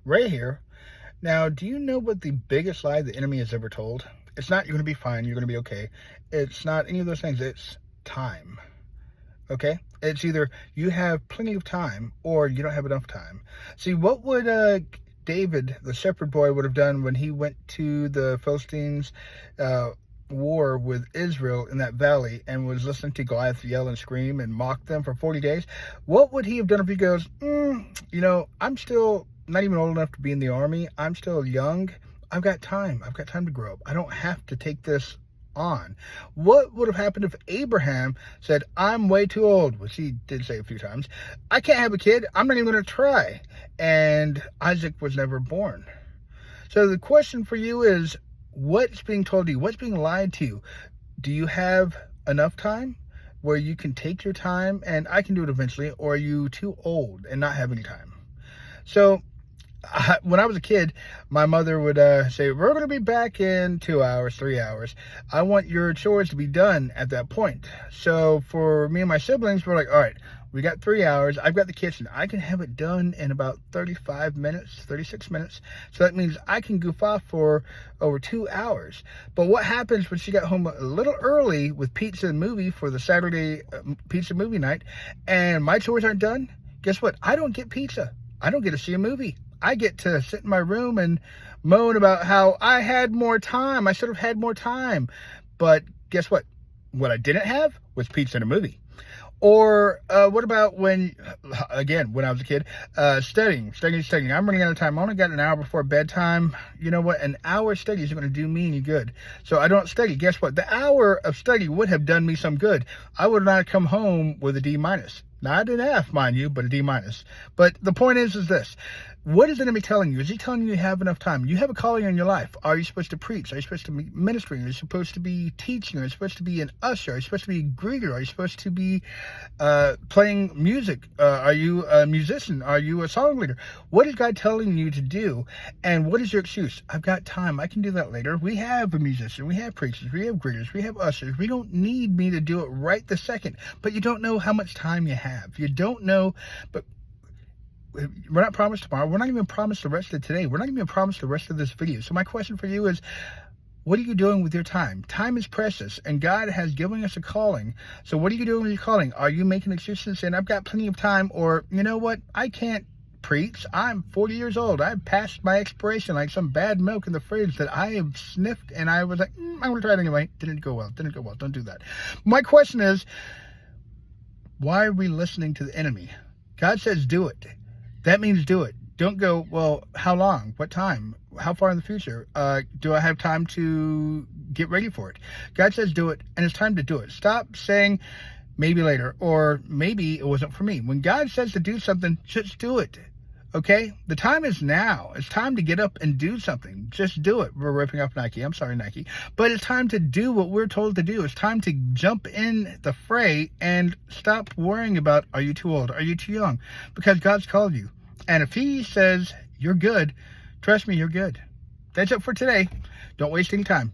Ray here. Now, do you know what the biggest lie the enemy has ever told? It's not you're going to be fine, you're going to be okay. It's not any of those things. It's time. Okay? It's either you have plenty of time or you don't have enough time. See, what would David, the shepherd boy, would have done when he went to the Philistines' war with Israel in that valley and was listening to Goliath yell and scream and mock them for 40 days? What would he have done if he goes, I'm still not even old enough to be in the army. I'm still young. I've got time. I've got time to grow up. I don't have to take this on. What would have happened if Abraham said, I'm way too old, which he did say a few times. I can't have a kid. I'm not even going to try. And Isaac was never born. So the question for you is, what's being told to you? What's being lied to you? Do you have enough time where you can take your time and I can do it eventually, or are you too old and not have any time? So when I was a kid, my mother would say, we're going to be back in 2 hours, 3 hours. I want your chores to be done at that point. So for me and my siblings, we're like, all right, we got 3 hours. I've got the kitchen. I can have it done in about 35 minutes, 36 minutes. So that means I can goof off for over 2 hours. But what happens when she got home a little early with pizza and movie for the Saturday pizza movie night and my chores aren't done? Guess what? I don't get pizza. I don't get to see a movie. I get to sit in my room and moan about how I had more time. I should have had more time. But guess what? What I didn't have was pizza and a movie. Or what about when I was a kid, studying. I'm running out of time. I only got an hour before bedtime. You know what? An hour of study isn't going to do me any good. So I don't study. Guess what? The hour of study would have done me some good. I would not have come home with a D minus. Not an F, mind you, but a D minus. But the point is this. What is the enemy telling you? Is he telling you you have enough time? You have a calling in your life. Are you supposed to preach? Are you supposed to be ministering? Are you supposed to be teaching? Are you supposed to be an usher? Are you supposed to be a greeter? Are you supposed to be playing music? Are you a musician? Are you a song leader? What is God telling you to do? And what is your excuse? I've got time. I can do that later. We have a musician. We have preachers. We have greeters. We have ushers. We don't need me to do it right this second. But you don't know how much time you have. You don't know, but we're not promised tomorrow. We're not even promised the rest of today. We're not even promised the rest of this video. So my question for you is, what are you doing with your time? Time is precious, and God has given us a calling. So what are you doing with your calling? Are you making excuses saying, I've got plenty of time, or you know what? I can't preach. I'm 40 years old. I've passed my expiration like some bad milk in the fridge that I have sniffed, and I was like, I'm going to try it anyway. Didn't go well. Don't do that. My question is, why are we listening to the enemy? God says do it. That means do it. Don't go, well, how long? What time? How far in the future? Do I have time to get ready for it? God says do it, and it's time to do it. Stop saying maybe later, or maybe it wasn't for me. When God says to do something, just do it. Okay? The time is now. It's time to get up and do something. Just do it. We're ripping off Nike. I'm sorry, Nike. But it's time to do what we're told to do. It's time to jump in the fray and stop worrying about, are you too old? Are you too young? Because God's called you. And if he says you're good, trust me, you're good. That's it for today. Don't waste any time.